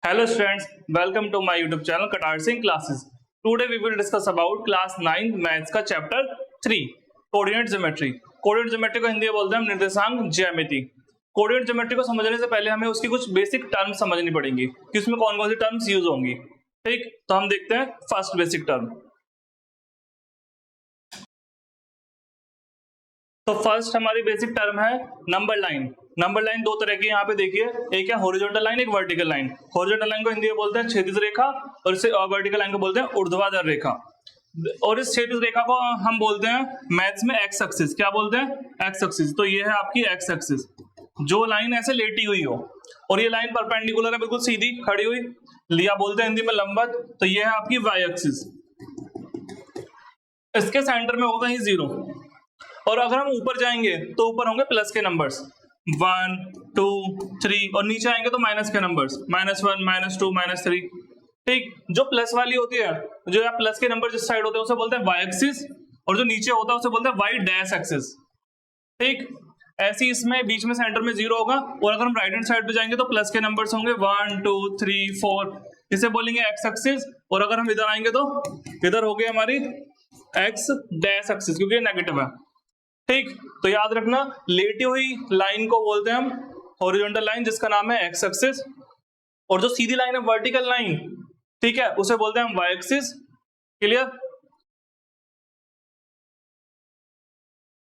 Hello students, welcome to my YouTube channel Katar Singh Classes. Today we will discuss about class 9 maths का chapter 3 coordinate geometry. Coordinate geometry को हिंदी में बोलते हैं हम निर्देशांक ज्यामिति। कोऑर्डिनेट ज्योमेट्री को समझने से पहले हमें उसकी कुछ बेसिक टर्म्स समझनी पड़ेंगी कि उसमें कौन कौन सी टर्म्स यूज होंगी। ठीक, तो हम देखते हैं फर्स्ट बेसिक टर्म। तो फर्स्ट हमारी बेसिक टर्म है नंबर लाइन। नंबर लाइन दो तरह की यहाँ पे देखिए, एक है हॉरिजॉन्टल लाइन, एक वर्टिकल लाइन। हॉरिजॉन्टल लाइन को हिंदी में बोलते हैं क्षैतिज रेखा और इसे वर्टिकल लाइन को बोलते हैं ऊर्ध्वाधर रेखा। और इस क्षैतिज रेखा को हम बोलते हैं मैथ्स में एक्स एक्सिस। क्या बोलते हैं? X axis. तो ये है आपकी एक्स एक्सिस, जो लाइन ऐसे लेटी हुई हो और ये लाइन परपेंडिकुलर है, बिल्कुल सीधी खड़ी हुई, लिया बोलते हैं हिंदी में लंबवत। तो ये है आपकी वाई एक्सिस। इसके सेंटर में होगा कहीं जीरो, और अगर हम ऊपर जाएंगे तो ऊपर होंगे प्लस के नंबर्स 1 2 3, और नीचे आएंगे तो माइनस के नंबर्स -1 -2 -3। ठीक, जो प्लस वाली होती है, जो या प्लस के नंबर जिस साइड होते हैं उसे बोलते हैं वाई एक्सिस, और जो नीचे होता है उसे बोलते हैं वाई डैश एक्सिस। ठीक, ऐसी इसमें बीच में सेंटर में जीरो होगा, और अगर हम राइट हैंड साइड पे जाएंगे तो प्लस के नंबर्स होंगे 1 2 3 4, इसे बोलेंगे एक्स एक्सिस। और अगर हम इधर आएंगे तो इधर हो गई हमारी एक्स डैश एक्सिस, क्योंकि नेगेटिव है। ठीक, तो याद रखना लेटी हुई लाइन को बोलते हैं हम हॉरिजॉन्टल लाइन, जिसका नाम है एक्स एक्सिस, और जो सीधी लाइन है वर्टिकल लाइन, ठीक है, उसे बोलते हैं हम वाई एक्सिस। क्लियर?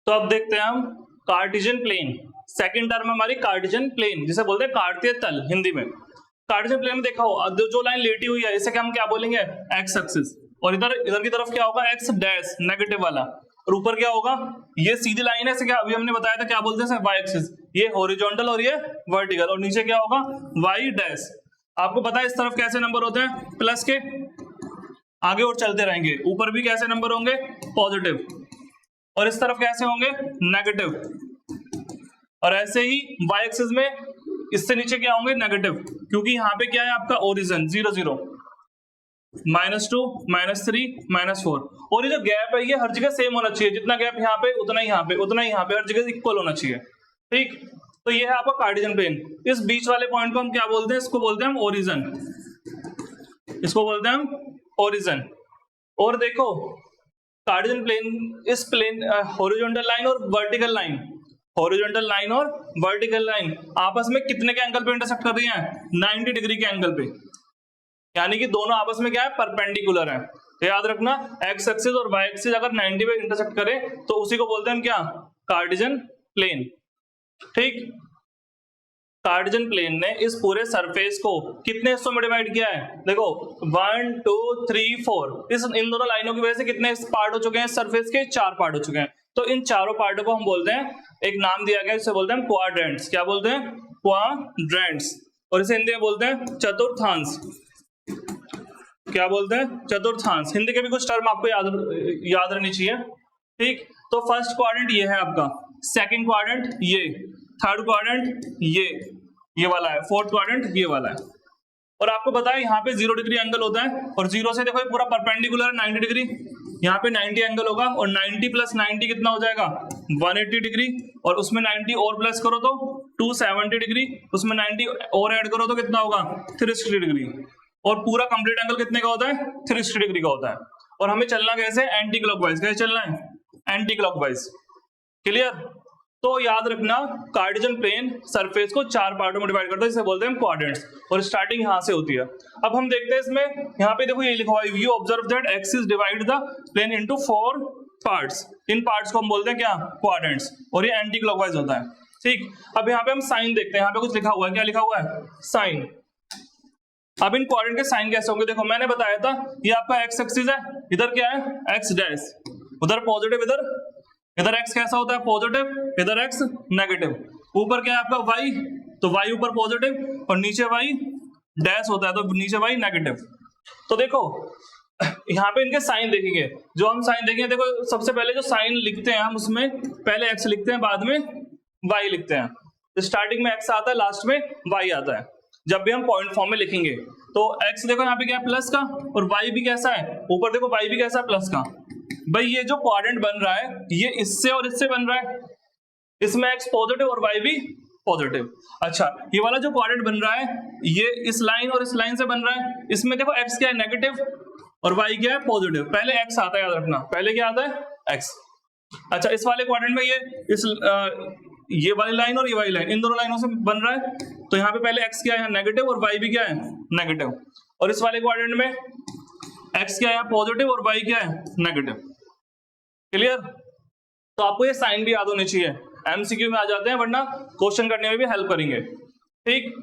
तो अब देखते हैं हम कार्टेशियन प्लेन। सेकंड टर्म हमारी कार्टेशियन प्लेन, जिसे बोलते हैं कार्तीय तल हिंदी में। कार्टेशियन प्लेन में देखा हो जो लाइन लेटी हुई है, इसे हम क्या बोलेंगे? X axis. और इधर की तरफ क्या होगा? एक्स डैश नेगेटिव वाला। और ऊपर क्या होगा? ये सीधी लाइन है, इसे क्या अभी हमने बताया था, क्या बोलते हैं? Y axis. ये हॉरिजॉन्टल और ये वर्टिकल। और नीचे क्या होगा? Y dash. आपको पता है इस तरफ कैसे नंबर होते हैं? प्लस के। आगे और चलते रहेंगे, ऊपर भी कैसे नंबर होंगे? पॉजिटिव। और इस तरफ कैसे होंगे? नेगेटिव। और ऐसे ही वाई एक्सिस में इससे नीचे क्या होंगे? नेगेटिव, क्योंकि यहाँ पे क्या है आपका ओरिजिन 0 0 -2 -3 -4। और ये जो गैप है ये हर जगह सेम होना चाहिए, जितना गैप यहाँ पे उतना ही यहाँ पे, उतना ही यहाँ पे, हर जगह इक्वल होना चाहिए। ठीक, तो ये है आपका कार्टेशियन प्लेन। इस बीच वाले पॉइंट को हम क्या बोलते हैं? इसको बोलते हैं हम ओरिजिन। इसको बोलते हैं हम ओरिजिन। और देखो कार्टेशियन प्लेन, इस प्लेन हॉरिजॉन्टल लाइन और वर्टिकल लाइन, हॉरिजॉन्टल लाइन और वर्टिकल लाइन आपस में कितने के एंगल पे इंटरसेक्ट कर रही हैं? 90 डिग्री के एंगल पे, यानी कि दोनों आपस में क्या है? परपेंडिकुलर है। तो याद रखना एक्स एक्सिस और वाई एक्सिस अगर 90 पे इंटरसेक्ट करे तो उसी को बोलते हैं हम क्या? Cartesian plane. ठीक, कार्टेशियन प्लेन ने इस पूरे सरफेस को कितने हिस्सों में डिवाइड किया है? देखो 1 2 3 4, इन दोनों लाइनों की वजह से कितने पार्ट हो चुके हैं सरफेस के? 4 पार्ट हो चुके हैं। तो इन चारों पार्टों को हम बोलते हैं, एक नाम दिया गया, इसे बोलते हैं क्वाड्रेंट्स। क्या बोलते हैं? क्वाड्रेंट्स। और इसे हिंदी में बोलते हैं चतुर्थांश। क्या बोलते हैं? चतुर्थांश। हिंदी के भी कुछ टर्म आपको याद रहनी चाहिए। ठीक, तो फर्स्ट क्वाड्रेंट ये है आपका, सेकंड क्वाड्रेंट ये, थर्ड क्वाड्रेंट ये वाला है, फोर्थ क्वाड्रेंट ये वाला है। और आपको पता है यहाँ पे 0 डिग्री एंगल होता है, और 0 से देखो ये पूरा परपेंडिकुलर है 90 डिग्री, यहाँ पे 90 एंगल होगा, और 90 + 90 कितना हो जाएगा? 180 डिग्री। और उसमें 90 और प्लस करो तो 270 डिग्री, उसमें 90 और ऐड करो तो कितना होगा? 360 डिग्री। और पूरा कंप्लीट एंगल कितने का होता है? 360 डिग्री का होता है। और हमें चलना कैसे? Anti clockwise. कैसे चलना है? Anti clockwise. क्लियर? तो याद रखना कार्टेशियन प्लेन सरफेस को 4 पार्टों में डिवाइड करता है, जिसे बोलते हैं क्वाड्रेंट्स, और स्टार्टिंग यहां से होती है। अब हम देखते हैं इसमें, यहाँ पे देखो ये लिखा हुआ है, you observe that axis divide the plane into 4 parts. In parts को हम बोलते हैं क्या? क्वाड्रेंट्स। और ये एंटी क्लॉकवाइज होता है। ठीक, अब यहाँ पे हम साइन देखते हैं। यहाँ पे कुछ लिखा हुआ है, क्या लिखा हुआ है? साइन। अब इन क्वाड्रेंट के साइन कैसे होंगे? देखो मैंने बताया था ये आपका एक्स एक्सिस है, इधर क्या है? एक्स डैश, उधर पॉजिटिव, इधर एक्स कैसा होता है? पॉजिटिव, इधर एक्स नेगेटिव। ऊपर क्या है आपका? वाई, तो वाई ऊपर पॉजिटिव, और नीचे वाई डैश होता है, तो नीचे वाई नेगेटिव। तो देखो यहाँ पे इनके साइन देखेंगे, जो हम साइन देखेंगे, देखो सबसे पहले जो साइन लिखते हैं हम, उसमें पहले एक्स लिखते हैं, बाद में वाई लिखते हैं। स्टार्टिंग में एक्स आता है, लास्ट में वाई आता है। जब भी हम पॉइंट फॉर्म में लिखेंगे तो x देखो यहाँ पे क्या है? प्लस का, और y भी कैसा है? ऊपर देखो y भी कैसा है? प्लस का। भाई ये जो क्वाड्रेंट बन रहा है ये इससे और इससे बन रहा है, इसमें x पॉजिटिव और y भी पॉजिटिव। अच्छा, ये वाला जो क्वाड्रेंट बन रहा है ये इस लाइन और इस लाइन से बन रहा है, इसमें देखो x क्या है नेगेटिव और y क्या है पॉजिटिव। पहले x आता है, याद रखना, पहले क्या आता है x। अच्छा, इस वाले क्वाड्रेंट में ये वाली लाइन और ये वाली लाइन इन दोनों लाइनों से बन रहा है, तो यहाँ पे पहले x क्या है नेगेटिव और y भी क्या है नेगेटिव, और इस वाले क्वाड्रेंट में x क्या है पॉजिटिव और y क्या है नेगेटिव। क्लियर? तो आपको ये साइन भी याद होनी चाहिए, एमसीक्यू में आ जाते हैं वरना क्वेश्चन करने में भी हेल्प करेंगे। ठीक,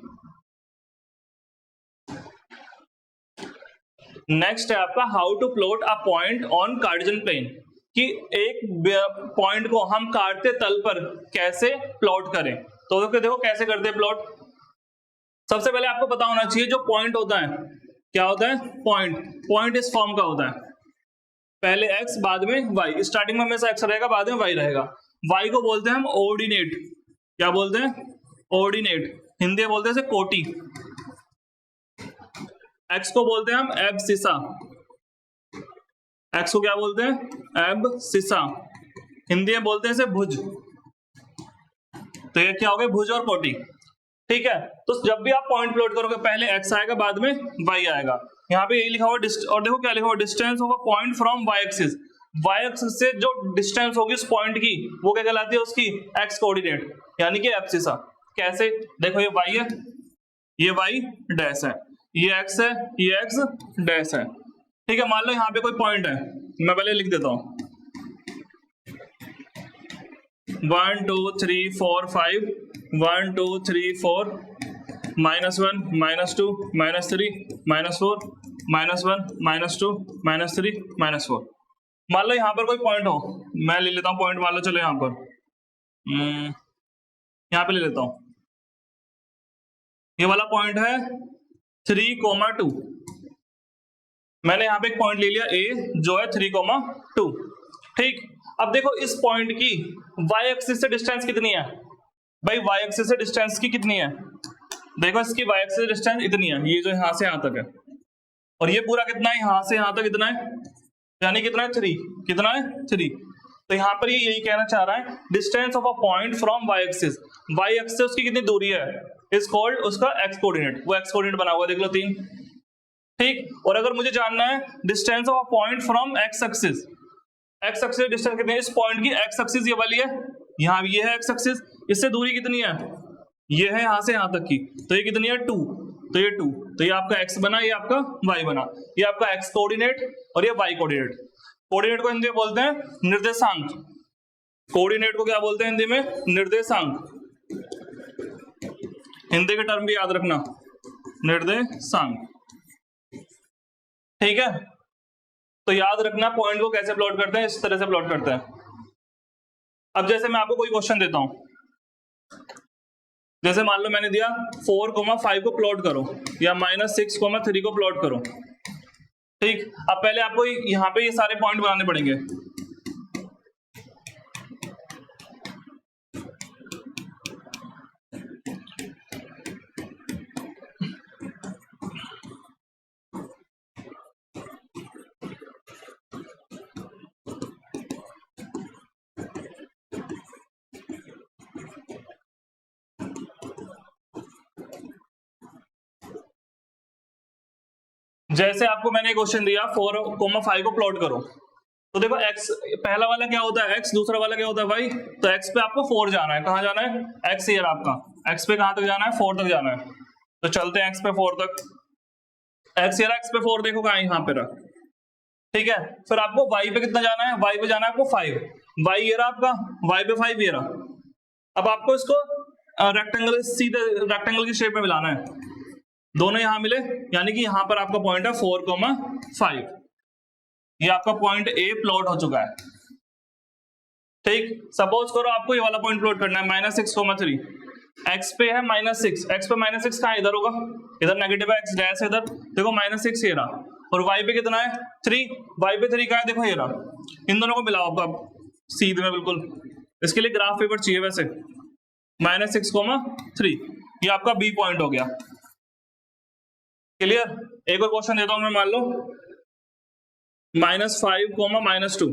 नेक्स्ट है आपका how to plot a point on Cartesian plane, कि एक पॉइंट को हम काटते तल पर कैसे प्लॉट करें। तो देखो कैसे करते हैं प्लॉट। सबसे पहले आपको पता होना चाहिए जो पॉइंट होता है क्या होता है, पॉइंट इस फॉर्म का होता है, पहले x बाद में y, स्टार्टिंग में हमेशा x रहेगा बाद में y रहेगा। y को बोलते हैं हम ऑर्डिनेट, क्या बोलते हैं ऑर्डिनेट, हिंदी में बोलते हैं इसे कोटि। x को बोलते हैं हम एब्सिसा, x को क्या बोलते हैं एब्सिसा, हिंदी में बोलते हैं इसे भुज। तो ये क्या हो गया भुज और कोटि। ठीक है, तो जब भी आप पॉइंट प्लॉट करोगे पहले x आएगा बाद में y आएगा। यहाँ पे यही लिखा हुआ और देखो क्या लिखा हुआ, distance of a point from y axis, y axis से जो डिस्टेंस होगी उस पॉइंट की वो क्या कहलाती है उसकी x कोऑर्डिनेट, यानी कि एब्सिसा। कैसे, देखो ये y है, ये y डैश है, ये x है, ये x डैश है। ठीक है, मान लो यहाँ पे कोई पॉइंट है, मैं पहले लिख देता हूँ 1 2 3 4 5 1 2 3 4 -1 -2 -3 -4 -1 -2 -3 -4। मान लो यहाँ पर कोई पॉइंट हो, मैं ले लेता हूँ पॉइंट, मान लो चलो यहाँ पर यहाँ पे ले लेता हूँ, ये वाला पॉइंट है 3,2। मैंने यहाँ पे एक पॉइंट ले लिया A जो है 3,2। ठीक, अब देखो इस पॉइंट की y एक्सिस से डिस्टेंस कितनी है भाई, y एक्सिस से डिस्टेंस की कितनी है, देखो इसकी y एक्सिस से डिस्टेंस इतनी है, ये जो यहाँ से यहाँ तक है, और ये पूरा कितना है यहाँ से यहाँ तक कितना है, यानी कितना है 3, कितना है 3। तो यहाँ पर ये यही कहना चाह रहा है distance of a point from y axis, y axis से उसकी कितनी दूरी है इज कॉल्ड उसका x कोऑर्डिनेट, वो x कोऑर्डिनेट बना हुआ देख लो 3। ठीक, और अगर मुझे जानना है distance of a point from x axis, x axis distance कितनी है, इस पॉइंट की x एक्सिस ये वाली है, यहाँ ये है x एक्सिस, इससे दूरी कितनी है, ये है यहाँ से यहाँ तक की, तो ये कितनी है 2, तो ये 2, तो ये आपका x बना, ये आपका y बना, ये आपका x कोऑर्डिनेट और ये y कोऑर्डिनेट। कोऑर्डिनेट को हिंदी में बोलते हैं निर्देशांक, कोऑर्डिनेट को क्या बोलते हैं हिंदी में निर्देशांक, हिंदी के टर्म भी याद रखना निर्देशांक। ठीक है, तो याद रखना पॉइंट को कैसे प्लॉट करते हैं, इस तरह से प्लॉट करते हैं। अब जैसे मैं आपको कोई क्वेश्चन देता हूं, जैसे मान लो मैंने दिया 4,5 को प्लॉट करो या -6,3 को प्लॉट करो। ठीक, अब पहले आपको यहाँ पे ये सारे पॉइंट बनाने पड़ेंगे। जैसे आपको मैंने क्वेश्चन दिया 4,5 को प्लॉट करो, तो देखो x पहला वाला क्या होता है x, दूसरा वाला क्या होता है y, तो x पे आपको 4 जाना है, कहाँ जाना है x ईयर आपका, x पे कहाँ तक जाना है 4 तक जाना है, तो चलते हैं x पे 4 तक, x ईयर x पे 4 देखो कहाँ यहाँ पे रहा। ठीक है, फिर आपको y पे कितना जाना है, y पे जाना है आपको 5, y ईयर आपका, y पे 5 ईयर। अब आपको इसको रेक्टेंगल, सीधे रेक्टेंगल की शेप में मिलाना है, दोनों यहां मिले, यानी कि यहां पर आपका पॉइंट है 4,5, ये आपका पॉइंट A प्लॉट हो चुका है। ठीक, सपोज करो आपको ये वाला पॉइंट प्लॉट करना है -6,3, x पे है -6, x पे -6 कहाँ इधर होगा, इधर नेगेटिव है, x डैश है इधर, देखो -6 ये रहा, और y पे कितना है 3, y पे 3 कहाँ है देखो ये रहा, इन दोनों को मिलाओ आपका सीधे में बिल्कुल, इसके लिए ग्राफ पेपर चाहिए वैसे, -6,3, ये आपका B पॉइंट हो गया। क्लियर, एक और क्वेश्चन देता हूं मैं, मान लो -5, -2,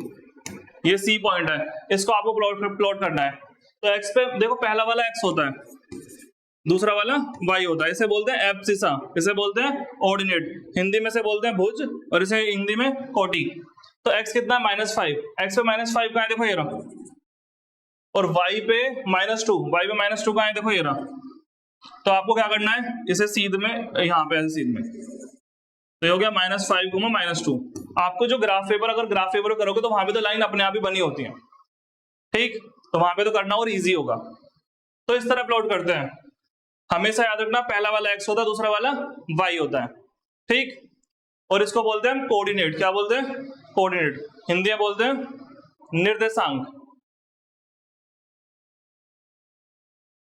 ये C पॉइंट है, इसको आपको प्लॉट करना है। तो x पे देखो पहला वाला x होता है, दूसरा वाला y होता है। इसे बोलते हैं एब्सिसा, इसे बोलते हैं ऑर्डिनेट, हिंदी में से बोलते हैं भुज और इसे हिंदी में कोटि। तो x कितना है -5, x पे -5 कहाँ है देखो ये रहा, और y पे -2, y पे -2 कहाँ है देखो ये रहा। तो आपको क्या करना है, इसे सीध में यहाँ पे ऐसे सीध में, तो ये हो गया -5, -2। आपको जो ग्राफ पेपर, अगर ग्राफ पेपर करोगे तो वहां पे तो लाइन अपने आप ही बनी होती है, ठीक, तो वहां पे तो करना और इजी होगा। तो इस तरह प्लॉट करते हैं, हमेशा याद रखना पहला वाला x होता है, दूसरा वाला y होता है, ठीक। और इसको बोलते हैं कोऑर्डिनेट, क्या बोलते हैं, कोऑर्डिनेट, हिंदी में बोलते हैं निर्देशांक।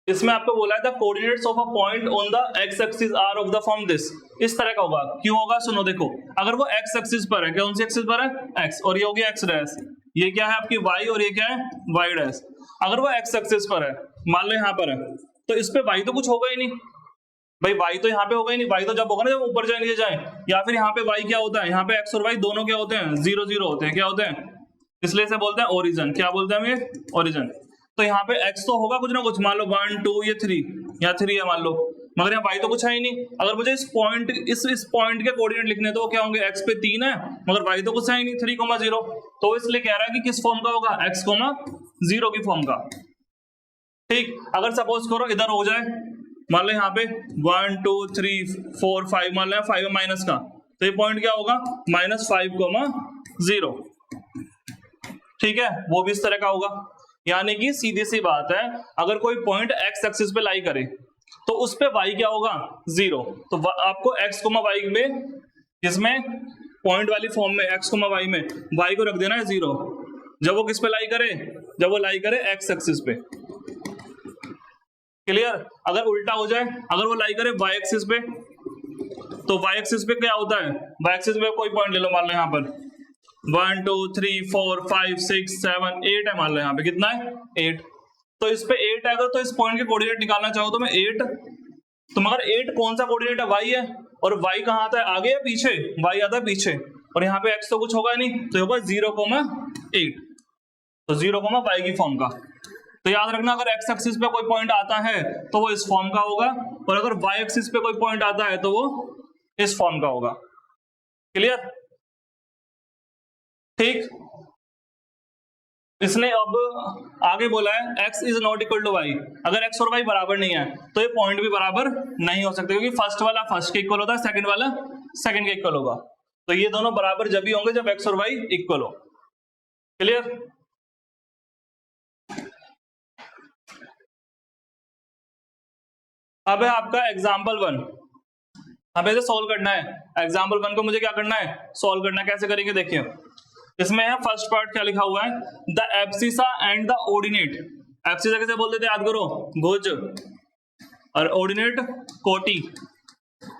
इसमें आपको बोला है the coordinates of a point on the x axis are of the form this, इस तरह का होगा। क्यों होगा सुनो, देखो अगर वो एक्स एक्सिस पर है, कौन सी एक्सिस पर है, एक्स, और ये हो गया एक्स डैश, ये क्या है आपकी वाई, और ये क्या है वाई डैश। अगर वो एक्स एक्सिस पर है, मान लो यहाँ पर है, तो इस पे वाई तो कुछ होगा ही नहीं भाई, वाई तो यहाँ पे होगा ही नहीं, वाई तो जब होगा ना जब ऊपर जाए नीचे जाए, या फिर यहाँ पे वाई क्या होता है, यहाँ पे एक्स और वाई दोनों क्या होते हैं, 0 0 होते हैं, क्या होते हैं, इसलिए इसे बोलते हैं ओरिजिन। क्या बोलते हैं हम ये, ओरिजिन। तो यहाँ पे x तो होगा कुछ ना कुछ, मान लो 1 2 ये 3, यहाँ 3 है मान लो, मगर यहाँ y तो कुछ है ही नहीं। अगर मुझे इस पॉइंट के कोऑर्डिनेट लिखने तो क्या होंगे, x पे 3 है मगर y तो कुछ है ही नहीं, 3, 0, तो इसलिए कह रहा है कि किस फॉर्म का होगा, x, 0 की फॉर्म का, ठीक। अगर सपोज करो इधर हो जाए, मान लो यहाँ पे 1 2 3 4 5, मान लो 5 माइनस का, तो ये पॉइंट क्या होगा, -5, 0, ठीक है, वो भी इस तरह का होगा। यानी कि सीधी सी बात है, अगर कोई पॉइंट x एक्सिस पे लाई करे तो उस पे y क्या होगा, 0। तो आपको x, y में, इसमें पॉइंट वाली फॉर्म में x, y में y को रख देना है 0, जब वो किस पे लाई करे, जब वो लाई करे x एक्सिस पे, क्लियर। अगर उल्टा हो जाए, अगर वो लाई करे y एक्सिस पे, तो y एक्सिस पे क्या होता है, y एक्सिस पे कोई पॉइंट ले लो, मान लो यहाँ पर 1 2 3 4 5 6 7 8 है, मान लो यहाँ पे कितना है 8, तो इस पे 8 है, अगर तो इस पॉइंट के कोऑर्डिनेट निकालना चाहो तो मैं 8, तो मगर 8 कौन सा कोऑर्डिनेट है, y है, और y कहाँ आता है, आगे या पीछे, y आता है पीछे, और यहाँ पे x तो कुछ होगा नहीं, तो होगा 0,8, तो 0, y की फॉर्म का। तो याद रखना, अगर x एक्सिस पे कोई पॉइंट आता है तो वो इस फॉर्म का होगा, और अगर y एक्सिस पे कोई पॉइंट आता है तो वो इस फॉर्म का होगा, क्लियर, ठीक। इसने अब आगे बोला है x is not equal to y, अगर x और y बराबर नहीं है तो ये पॉइंट भी बराबर नहीं हो सकते, क्योंकि फर्स्ट वाला फर्स्ट के इक्वल होता है, सेकंड वाला सेकंड के इक्वल होगा, तो ये दोनों बराबर जब भी होंगे जब x और y इक्वल हो, क्लियर। अब है आपका एग्जाम्पल 1, अब इसे सोल्व करना है। एग्जाम्पल 1 को मुझे क्या करना है, सोल्व करना है। कैसे करेंगे देखिए, इसमें है फर्स्ट पार्ट क्या लिखा हुआ है, the abscissa and the ordinate. Abscissa कैसे बोलते थे, याद करो, भुज, और ऑर्डिनेट कोटि,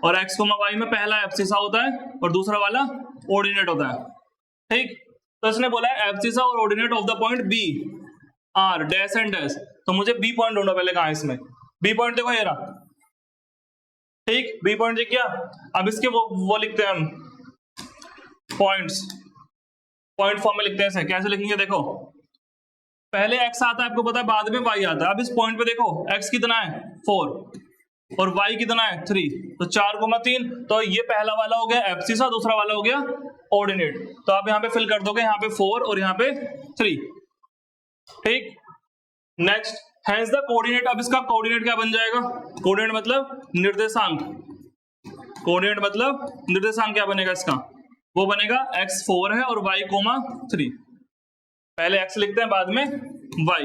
और x, y में पहला एब्सिसा होता है और दूसरा वाला ऑर्डिनेट होता है, ठीक। तो इसने बोला है एब्सिसा और ordinate of the point B are dash and dash, तो मुझे बी पॉइंट ढूंढो पहले, कहां है इसमें बी पॉइंट, देखो ये रहा, ठीक, बी पॉइंट दिख गया। अब इसके वो लिखते हैं हम पॉइंट्स, पॉइंट फॉर्म में लिखते हैं इसे, कैसे लिखेंगे देखो, पहले x आता है आपको पता है, बाद में y आता है। अब इस पॉइंट पे देखो x कितना है 4 और y कितना है 3, तो 4,3, तो ये पहला वाला हो गया एब्सिसा, दूसरा वाला हो गया ऑर्डिनेट। तो आप यहाँ पे फिल कर दोगे, यहाँ पे 4 और यहाँ पे 3, ठीक। नेक्स्ट, हेंस द कोऑर्डिनेट, अब इसका कोऑर्डिनेट क्या बन जाएगा, कोऑर्डिनेट मतलब निर्देशांक, कोऑर्डिनेट मतलब निर्देशांक क्या बनेगा इसका, वो बनेगा x 4 है और y, 3, पहले x लिखते हैं बाद में y।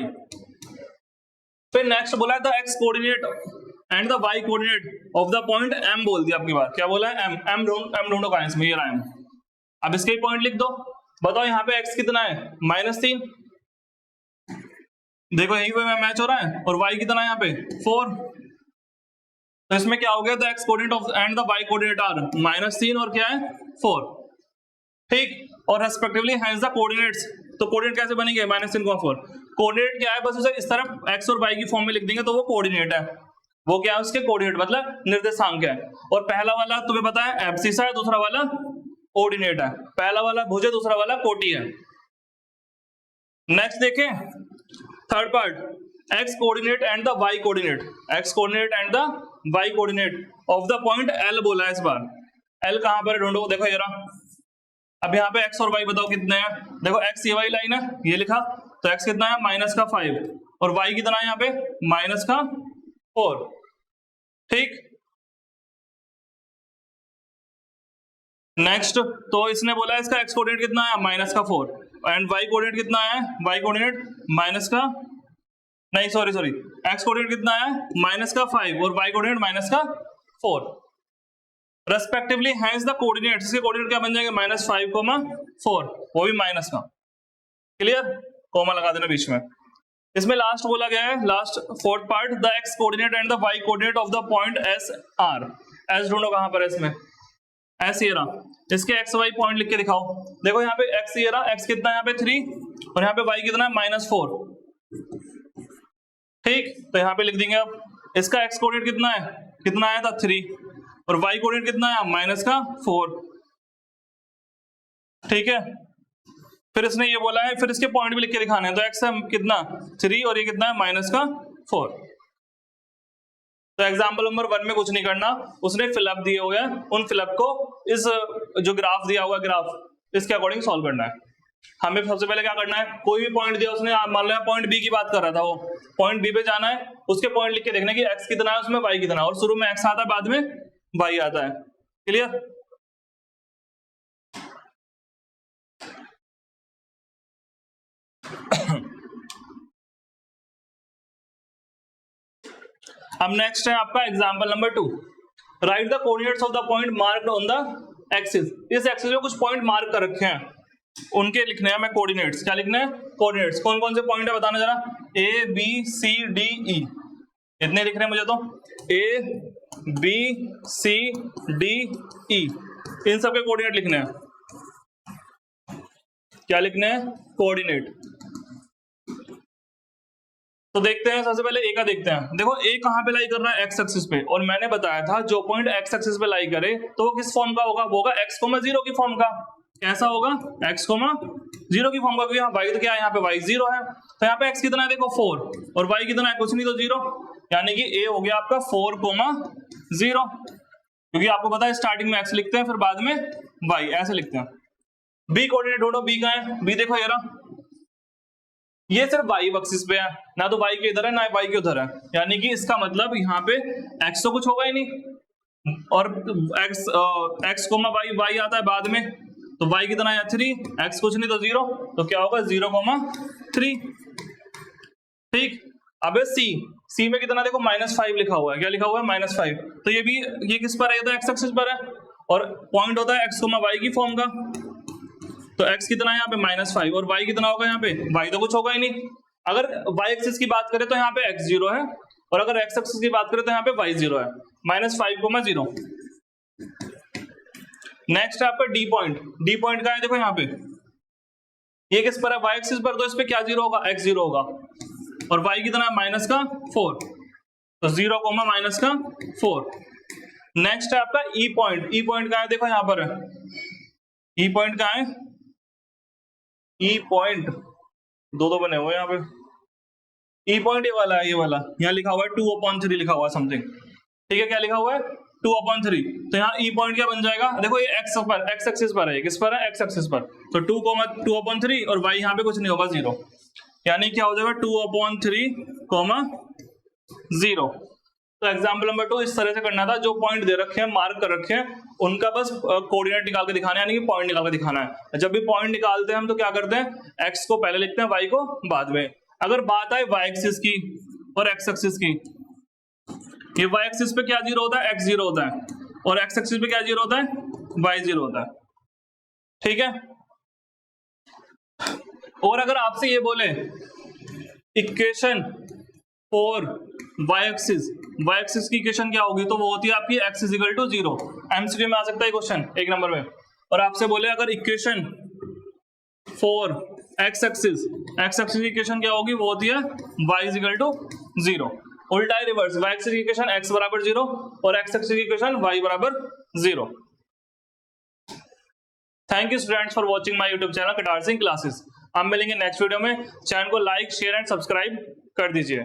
फिर नेक्स्ट बोला है the x coordinate and the y coordinate of the point m, बोल दिया आपकी बात, क्या बोला है m ढूंढो कहां है इसमें, ये रहा m। अब इसके ही पॉइंट लिख दो, बताओ यहाँ पे x कितना है -3, देखो यही पे मैच हो रहा है, और y कितना है यहाँ पे 4, तो इसमें क्या हो गया, the x coordinate of and the y coordinate are -3 और क्या है 4, ठीक, और रेस्पेक्टिवली हैज द कोऑर्डिनेट्स, तो कोऑर्डिनेट कैसे बनेंगे, -3, 4, कोऑर्डिनेट क्या है, बस उसे इस तरफ x और y की फॉर्म में लिख देंगे तो वो कोऑर्डिनेट है, वो क्या है उसके कोऑर्डिनेट मतलब निर्देशांक है। और पहला वाला तुम्हें पता है एब्सिसा है, दूसरा वाला ऑर्डिनेट है, पहला वाला भुज है, दूसरा वाला कोटि है। नेक्स्ट देखें third part, x coordinate and the Y coordinate, x coordinate and the Y coordinate of the point L बोला है इस बार। एल कहां पर है ढूंढो, देखो ये रहा। अब यहाँ पे एक्स और वाई बताओ कितने हैं, देखो एक्स ये वाली लाइन है, ये लिखा, तो एक्स कितना है -5 और वाई कितना है यहाँ पे -4। ठीक, नेक्स्ट, तो इसने बोला है इसका एक्स कोऑर्डिनेट कितना है -4 एंड वाई कोऑर्डिनेट कितना है, Y coordinate sorry x coordinate कितना है -5 और Y coordinate -4 respectively. Hence the coordinates, इसके कोऑर्डिनेट क्या बन जाएंगे -5, 4, वो भी माइनस का। क्लियर, कॉमा लगा देना बीच में। इसमें लास्ट बोला गया है, last fourth part, the x coordinate and the Y coordinate of the point S R. S ढूंढो कहां पर है इसमें, एस ये रहा, इसके एक्स वाई पॉइंट लिख के दिखाओ। देखो यहाँ पे एक्स ये रहा, एक्स कितना है यहाँ पे 3 और यहाँ पे वाई कितना है -4। ठीक, तो यहाँ पे लिख देंगे अब इसका एक्स कोऑर्डिनेट कितना आया था 3 और वाई कोऑर्डिनेट कितना है -4। ठीक है, फिर इसने ये बोला है, फिर इसके पॉइंट भी लिख के दिखाने हैं, तो एक्स है कितना 3 और ये कितना है -4। तो एग्जाम्पल नंबर 1 में कुछ नहीं करना, उसने फिलअप दिए हुए हैं, उन फिलअप को इस जो ग्राफ दिया हुआ ग्राफ इसके अकॉर्डिंग सॉल्व करना है। हमें सबसे पहले क्या करना है, कोई भी पॉइंट दिया उसने, मान लो पॉइंट बी की बात कर रहा था, वो पॉइंट बी पे जाना है, उसके पॉइंट लिख के देखना कि एक्स कितना है उसमें, वाई कितना है, और शुरू में एक्स आता है बाद में वाई आता है। क्लियर, अब नेक्स्ट है आपका example number 2, right the coordinates of the point marked on the axis. इस एक्सिस में कुछ पॉइंट मार्क कर रखे हैं, उनके लिखने हैं हमें कोऑर्डिनेट्स। क्या लिखना है, कोऑर्डिनेट्स। कौन कौन से पॉइंट है बताना जरा, A B C D E, इतने लिख रहे हैं मुझे तो, A B C D E, इन सबके कोऑर्डिनेट लिखने हैं। क्या लिखने हैं, कोऑर्डिनेट। तो देखते हैं, सबसे पहले ए का देखते हैं। देखो ए कहां पे लाई कर रहा है, एक्स एक्सिस पे, और मैंने बताया था जो पॉइंट एक्स एक्सिस पे लाई करे तो वो किस फॉर्म का होगा, वो होगा x, 0 की फॉर्म का। कैसा होगा, x, 0 की फॉर्म का, क्योंकि यहाँ y तो क्या है, यहाँ पे y 0 है, तो यहाँ पे x कितना है देखो 4 और y कितना है, कुछ नहीं तो 0, यानी कि a हो गया आपका 4, 0, क्योंकि आपको पता है स्टार्टिंग में x लिखते हैं फिर बाद में y, ऐसे लिखते हैं। b कोऑर्डिनेट ढूंढो, b का है, b देखो ये रहा, ये सिर्फ y एक्सिस पे है, ना तो y के इधर है ना y के उधर है, यानी कि इसका मतलब यहाँ पे x तो कुछ होगा ही नहीं, और x y आता है बाद में, तो y कितना है 3, x कुछ नहीं तो 0, तो क्या होगा 0,3। ठीक, अब c में कितना देखो -5 लिखा हुआ है, क्या लिखा हुआ है -5, तो ये भी, ये किस पर है, ये तो x एक्सिस पर है, और पॉइंट होता है x, y की फॉर्म का, तो x कितना है यहाँ पे -5 और y कितना होगा यहाँ पे, y तो कुछ होगा ही नहीं। अगर y एक्सिस की बात करें तो यहाँ पे x 0 है, और अगर x एक्सिस की बात करें तो यहाँ पे y 0 है, -5, 0। नेक्स्ट है आपका d पॉइंट, d पॉइंट का है देखो यहाँ पे, ये किस पर है, y एक्सिस पर, तो इस पे क्या 0 होगा, x 0 होगा, और y कितना है -4, तो 0, -4। नेक्स्ट है आपका e पॉइंट, e पॉइंट का है देखो यहाँ पर है, e पॉइंट का है, ई पॉइंट दो बने हुए यहाँ पे, ई पॉइंट ये वाला है, ये वाला यहाँ लिखा हुआ है 2/3 लिखा हुआ है समथिंग, ठीक है, क्या लिखा हुआ है 2/3, तो यहाँ ई पॉइंट क्या बन जाएगा, देखो ये एक्स एक्सिस पर है, किस पर है, एक्स एक्सिस पर, तो 2/3 और y यहाँ पे कुछ नहीं होगा 0, यानी क्या हो जाएगा 2/3, 0। तो एग्जाम्पल नंबर 2 इस तरह से करना था, जो पॉइंट दे रखे हैं, मार्क कर रखे हैं, उनका बस कोऑर्डिनेट निकाल के दिखाना है, यानी कि पॉइंट निकाल के दिखाना है। जब भी पॉइंट निकालते हैं हम तो क्या करते हैं, x को पहले लिखते हैं, y को बाद में। अगर बात आए y एक्सिस की और x एक्सिस की, ये y एक्सिस पे क्या 0 होता है, x 0 होता है, और x एक्सिस पे क्या 0 होता है, y 0 होता है। ठीक है, और अगर आपसे ये बोले इक्वेशन फॉर y एक्सिस की इक्वेशन क्या होगी, तो वो होती है आपकी x = 0। एमसीक्यू में आ सकता है क्वेश्चन 1 नंबर में, और आपसे बोले अगर इक्वेशन फॉर x एक्सिस की इक्वेशन क्या होगी, वो होती है y = 0। उल्टा है, रिवर्स, y एक्सिस की इक्वेशन x = 0 और x एक्सिस की equation y = 0। Thank you students for watching my YouTube channel कटार सिंह क्लासेस। हम मिलेंगे नेक्स्ट वीडियो में। चैनल को लाइक शेयर एंड सब्सक्राइब कर दीजिए।